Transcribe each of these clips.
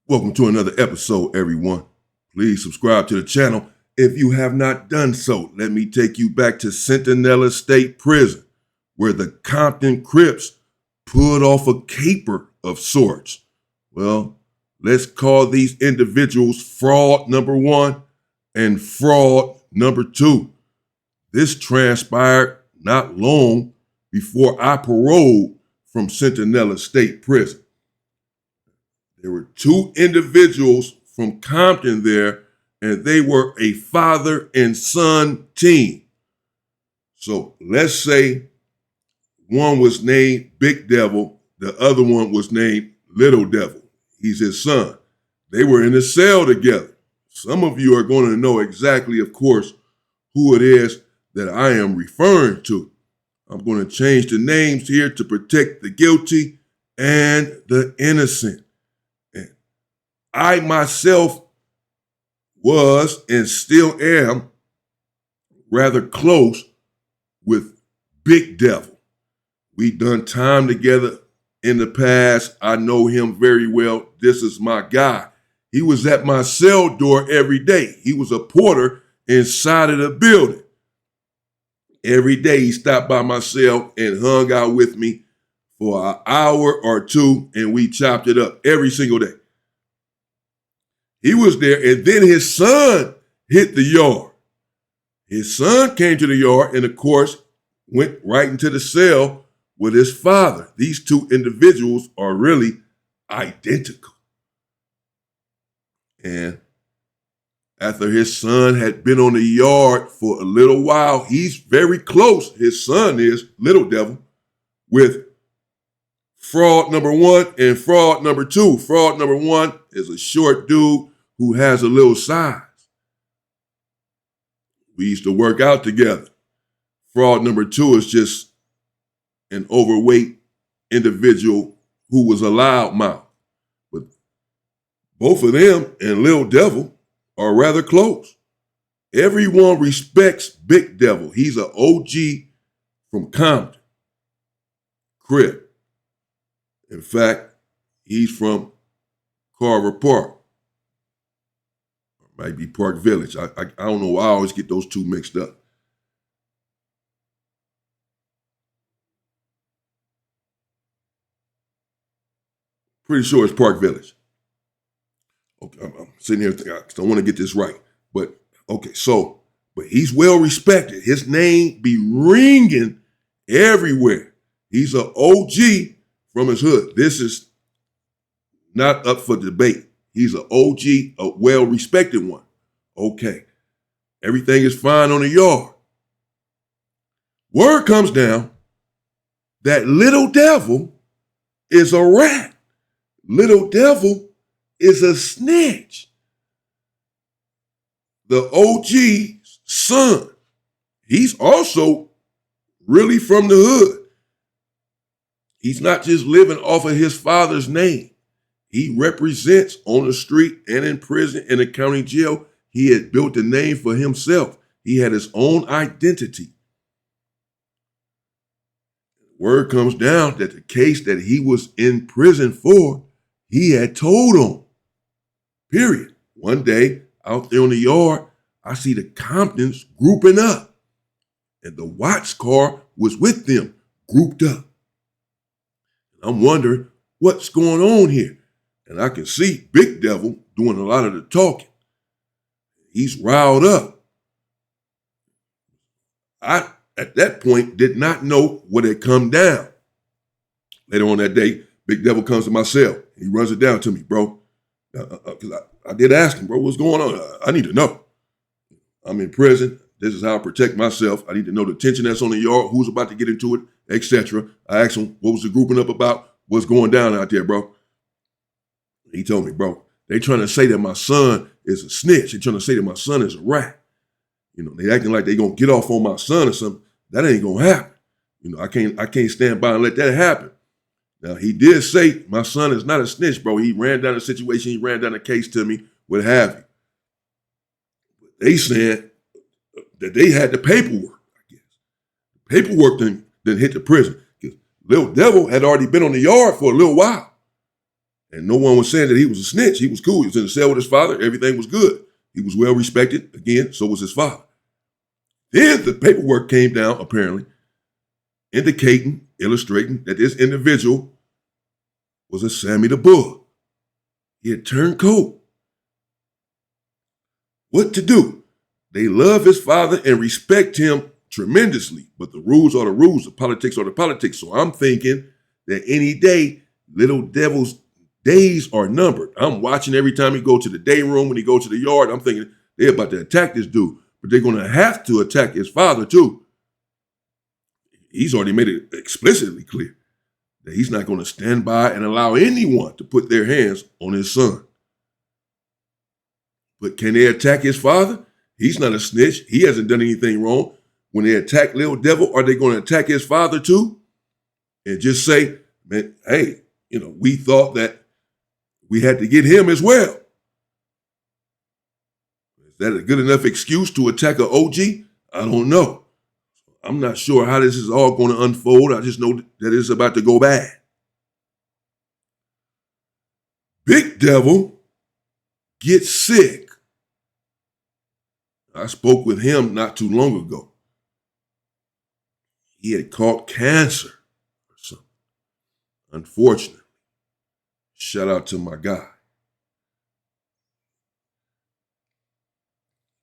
Welcome to another episode, everyone. Please subscribe to the channel if you have not done so. Let me take you back to Centinela State Prison, where the Compton Crips pulled off a caper of sorts. Well, let's call these individuals fraud number one and fraud number two. This transpired not long before I paroled from Centinela State Prison. There were two individuals from Compton there, and they were a father and son team. So let's say one was named Big Devil, the other one was named Little Devil. He's his son. They were in a cell together. Some of you are going to know exactly, of course, who it is that I am referring to. I'm going to change the names here to protect the guilty and the innocent. I myself was and still am rather close with Big Devil. We done time together in the past. I know him very well. This is my guy. He was at my cell door every day. He was a porter inside of the building. Every day he stopped by my cell and hung out with me for an hour or two, and we chopped it up every single day. He was there, and then his son hit the yard. His son came to the yard and, of course, went right into the cell with his father. These two individuals are really identical. And after his son had been on the yard for a little while, he's very close, his son is, Little Devil, with fraud number one and fraud number two. Fraud number one is a short dude who has a little size. We used to work out together. Fraud number two is just an overweight individual who was a loudmouth. But both of them and Little Devil are rather close. Everyone respects Big Devil. He's an OG from Compton, Crip. In fact, he's from Carver Park. Might be Park Village. I don't know why I always get those two mixed up. Pretty sure it's Park Village. Okay, I'm sitting here thinking, I want to get this right. But okay, but he's well respected. His name be ringing everywhere. He's an OG from his hood. This is not up for debate. He's an OG, a well-respected one. Okay. Everything is fine on the yard. Word comes down that Little Devil is a rat. Little Devil is a snitch. The OG's son, he's also really from the hood. He's not just living off of his father's name. He represents on the street and in prison and the county jail. He had built a name for himself. He had his own identity. Word comes down that the case that he was in prison for, he had told on. Period. One day, out there on the yard, I see the Comptons grouping up. And the Watts car was with them, grouped up. I'm wondering what's going on here. And I can see Big Devil doing a lot of the talking. He's riled up. I, at that point, did not know what had come down. Later on that day, Big Devil comes to my cell. He runs it down to me, bro. Because I did ask him, bro, what's going on? I need to know. I'm in prison. This is how I protect myself. I need to know the tension that's on the yard, who's about to get into it, etc. I asked him, what was the grouping up about? What's going down out there, bro? He told me, bro, they trying to say that my son is a snitch. They trying to say that my son is a rat. You know, they acting like they gonna get off on my son or something. That ain't gonna happen. You know, I can't stand by and let that happen. Now, he did say my son is not a snitch, bro. He ran down the situation. He ran down the case to me, what have you. But they said that they had the paperwork, I guess. The paperwork didn't hit the prison. Because Little Devil had already been on the yard for a little while. And no one was saying that he was a snitch. He was cool. He was in the cell with his father. Everything was good. He was well respected. Again, so was his father. Then the paperwork came down, apparently, indicating, illustrating that this individual was a Sammy the Bull. He had turned cold. What to do? They love his father and respect him tremendously, but the rules are the rules, the politics are the politics. So I'm thinking that any day, Little Devil's days are numbered. I'm watching every time he go to the day room, when he go to the yard, I'm thinking they're about to attack this dude, but they're going to have to attack his father too. He's already made it explicitly clear that he's not going to stand by and allow anyone to put their hands on his son. But can they attack his father? He's not a snitch. He hasn't done anything wrong. When they attack Little Devil, are they going to attack his father too? And just say, man, hey, we thought that we had to get him as well. Is that a good enough excuse to attack an OG? I don't know. I'm not sure how this is all going to unfold. I just know that it's about to go bad. Big Devil gets sick. I spoke with him not too long ago. He had caught cancer or something. Unfortunately. Shout out to my guy.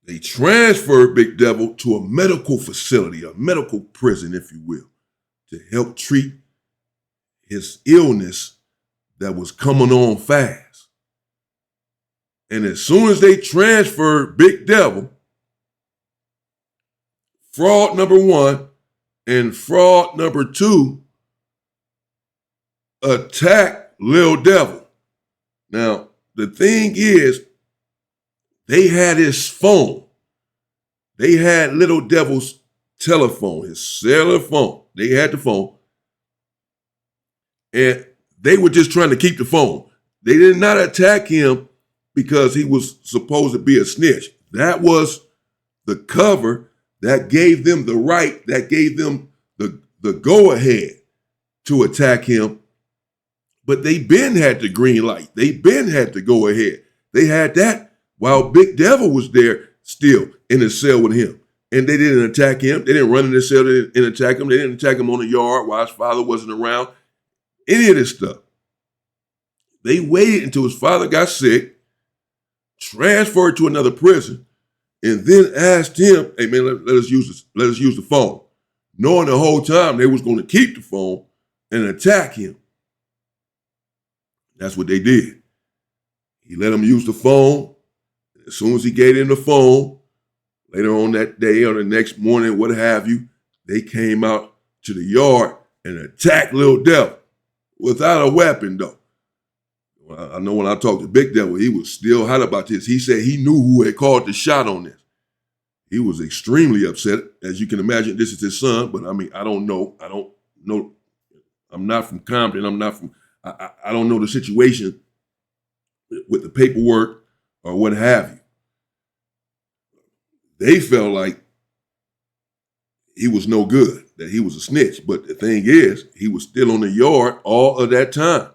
They transferred Big Devil to a medical facility, a medical prison, if you will, to help treat his illness that was coming on fast. And as soon as they transferred Big Devil, fraud number 1 and fraud number 2 attacked Lil Devil. Now, the thing is, they had his phone. They had Little Devil's telephone, his cellular phone. They had the phone. And they were just trying to keep the phone. They did not attack him because he was supposed to be a snitch. That was the cover that gave them the right, that gave them the go-ahead to attack him. But they been had the green light. They been had to go ahead. They had that while Big Devil was there still in the cell with him. And they didn't attack him. They didn't run in the cell and attack him. They didn't attack him on the yard while his father wasn't around. Any of this stuff. They waited until his father got sick, transferred to another prison, and then asked him, hey man, let us use the phone. Knowing the whole time they was going to keep the phone and attack him. That's what they did. He let them use the phone. As soon as he gave them the phone, later on that day or the next morning, what have you, they came out to the yard and attacked Lil Devil without a weapon, though. I know when I talked to Big Devil, he was still hot about this. He said he knew who had called the shot on this. He was extremely upset. As you can imagine, this is his son, but I mean, I don't know. I'm not from Compton. I don't know the situation with the paperwork or what have you. They felt like he was no good, that he was a snitch. But the thing is, he was still on the yard all of that time.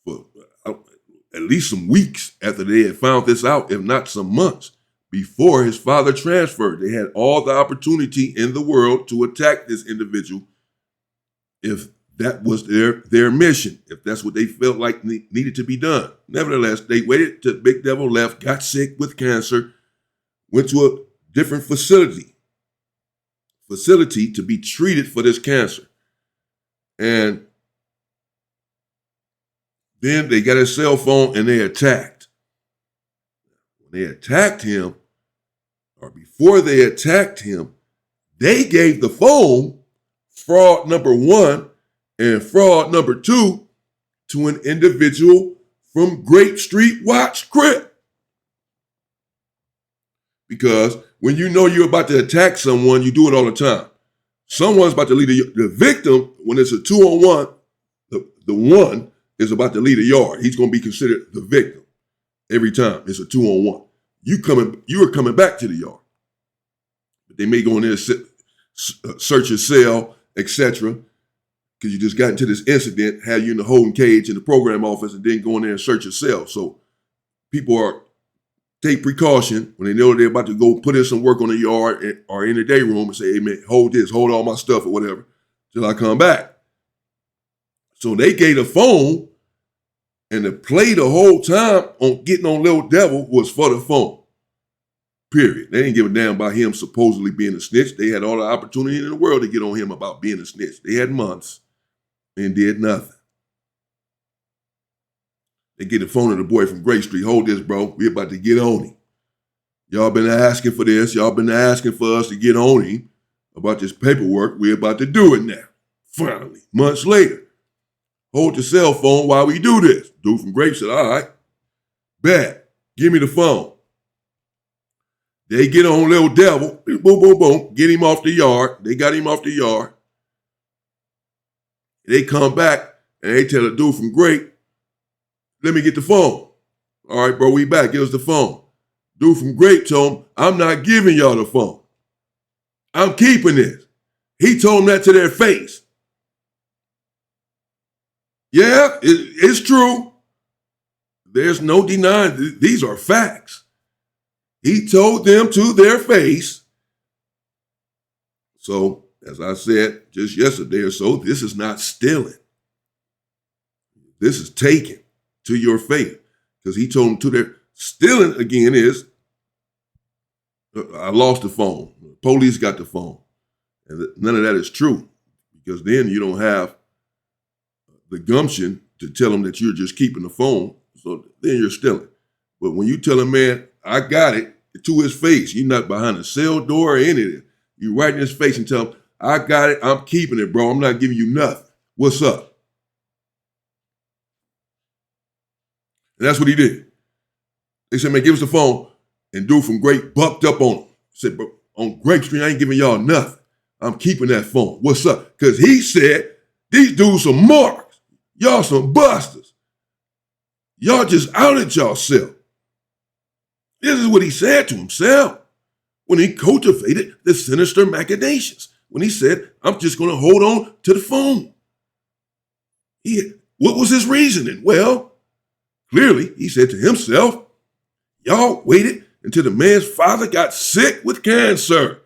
For at least some weeks after they had found this out, if not some months, before his father transferred. They had all the opportunity in the world to attack this individual if that was their mission, if that's what they felt like needed to be done. Nevertheless, they waited till Big Devil left, got sick with cancer, went to a different facility to be treated for this cancer. And then they got his cell phone and they attacked. When they attacked him, or before they attacked him, they gave the phone, fraud number 1 and fraud number 2, to an individual from Grape Street Watch Crip. Because when you know you're about to attack someone, you do it all the time. Someone's about to lead the victim. When it's a 2-on-1, the one is about to lead a yard. He's going to be considered the victim every time it's a 2-on-1. You are coming back to the yard. But they may go in there, search your cell, etc. because you just got into this incident, had you in the holding cage in the program office and then go in there and search yourself. So people take precaution when they know they're about to go put in some work on the yard or in the day room and say, hey man, hold all my stuff or whatever till I come back. So they gave the phone, and the play the whole time on getting on Little Devil was for the phone. Period. They didn't give a damn about him supposedly being a snitch. They had all the opportunity in the world to get on him about being a snitch. They had months and did nothing. They get the phone to the boy from Grape Street. Hold this, bro. We about to get on him. Y'all been asking for this. Y'all been asking for us to get on him about this paperwork. We're about to do it now. Finally, months later. Hold your cell phone while we do this. Dude from Grape said, all right, bet, give me the phone. They get on Little Devil, boom, boom, boom, get him off the yard. They got him off the yard. They come back and they tell the dude from Grape, let me get the phone. All right, bro, we back. Give us the phone. Dude from Grape told him, I'm not giving y'all the phone. I'm keeping this. He told them that to their face. Yeah, it's true. There's no denying. These are facts. He told them to their face. So, as I said just yesterday or so, this is not stealing. This is taking to your face. Because he told them to their... Stealing, again, is, I lost the phone. The police got the phone. And none of that is true. Because then you don't have the gumption to tell them that you're just keeping the phone, so then you're stealing. But when you tell a man, I got it, to his face, you're not behind a cell door or anything. You right in his face and tell him, I got it, I'm keeping it, bro. I'm not giving you nothing. What's up? And that's what he did. They said, man, give us the phone. And dude from Grape bucked up on him. Said, bro, on Grape Street, I ain't giving y'all nothing. I'm keeping that phone. What's up? Because he said, these dudes are marks. Y'all some busters. Y'all just outed yourself. This is what he said to himself when he cultivated the sinister machinations. When he said, I'm just going to hold on to the phone. What was his reasoning? Well, clearly, he said to himself, y'all waited until the man's father got sick with cancer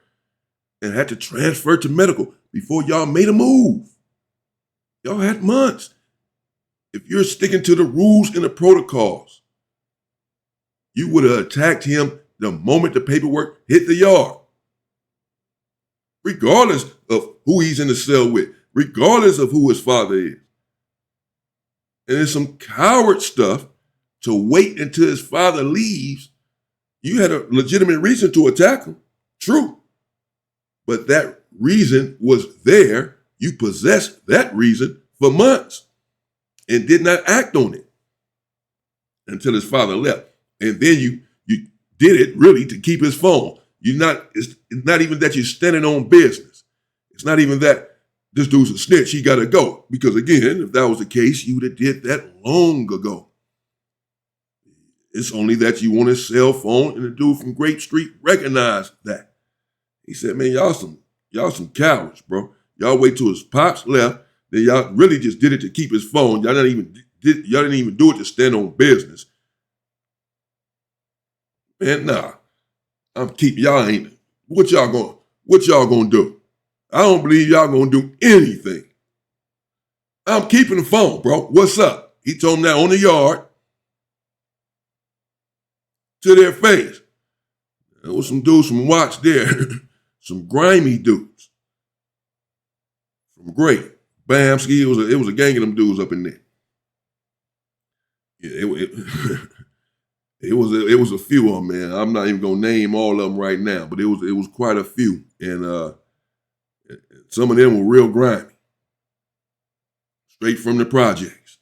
and had to transfer to medical before y'all made a move. Y'all had months. If you're sticking to the rules and the protocols, you would have attacked him the moment the paperwork hit the yard. Regardless of who he's in the cell with, regardless of who his father is. And it's some coward stuff to wait until his father leaves. You had a legitimate reason to attack him. True. But that reason was there. You possessed that reason for months and did not act on it until his father left. And then you did it really to keep his phone. It's not even that you're standing on business. It's not even that this dude's a snitch, he got to go. Because again, if that was the case, you would have did that long ago. It's only that you want his cell phone, and the dude from Grape Street recognized that. He said, man, y'all some cowards, bro. Y'all wait till his pops left, then y'all really just did it to keep his phone. Y'all didn't even do it to stand on business. Man, nah. Y'all ain't. What y'all gonna do? I don't believe y'all gonna do anything. I'm keeping the phone, bro. What's up? He told them that on the yard to their face. There was some dudes from Watts there, some grimy dudes from Grape. Bamski, it was a gang of them dudes up in there. Yeah, it was a few of them, man. I'm not even gonna name all of them right now, but it was quite a few, and some of them were real grimy, straight from the projects.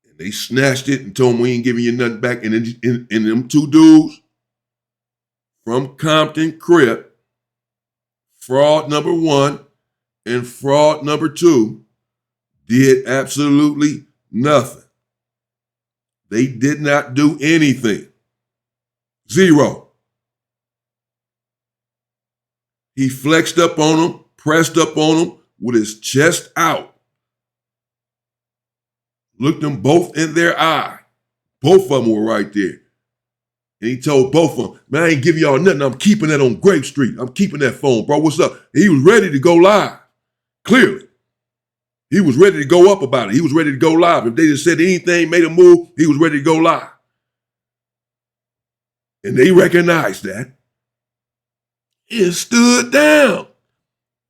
And they snatched it and told them we ain't giving you nothing back. And them two dudes from Compton, Crip, fraud number 1 and fraud number 2, did absolutely nothing. They did not do anything. Zero. He flexed up on them, pressed up on them, with his chest out, looked them both in their eye. Both of them were right there. And he told both of them, man, I ain't giving y'all nothing. I'm keeping that on Grape Street. I'm keeping that phone, bro. What's up? And he was ready to go live. Clearly. He was ready to go up about it. He was ready to go live. If they just said anything, made a move, he was ready to go live. And they recognized that. And stood down.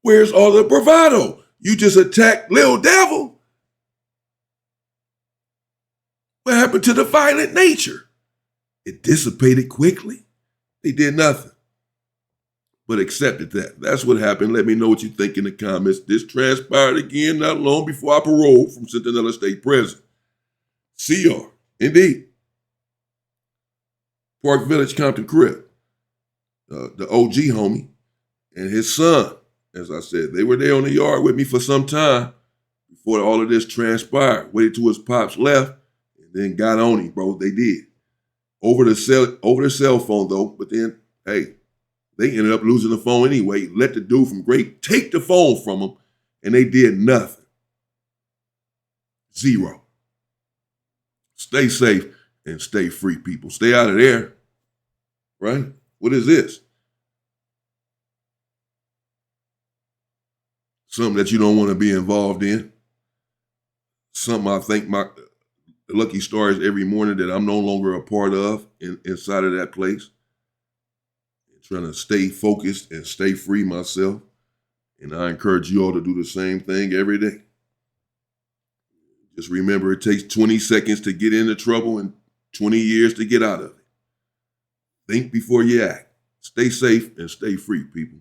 Where's all the bravado? You just attacked Lil Devil. What happened to the violent nature? It dissipated quickly. They did nothing but accepted that. That's what happened. Let me know what you think in the comments. This transpired again not long before I paroled from Centinela State Prison. CR, indeed. Park Village, Compton Crip. The OG homie and his son, as I said, they were there on the yard with me for some time before all of this transpired. Waited till his pops left and then got on him, bro. They did. Over the cell phone, though. But then, hey, they ended up losing the phone anyway. Let the dude from Grape take the phone from them, and they did nothing. Zero. Stay safe and stay free, people. Stay out of there, right? What is this? Something that you don't want to be involved in. Something I think my lucky stars every morning that I'm no longer a part of inside of that place. And trying to stay focused and stay free myself. And I encourage you all to do the same thing every day. Just remember, it takes 20 seconds to get into trouble and 20 years to get out of it. Think before you act. Stay safe and stay free, people.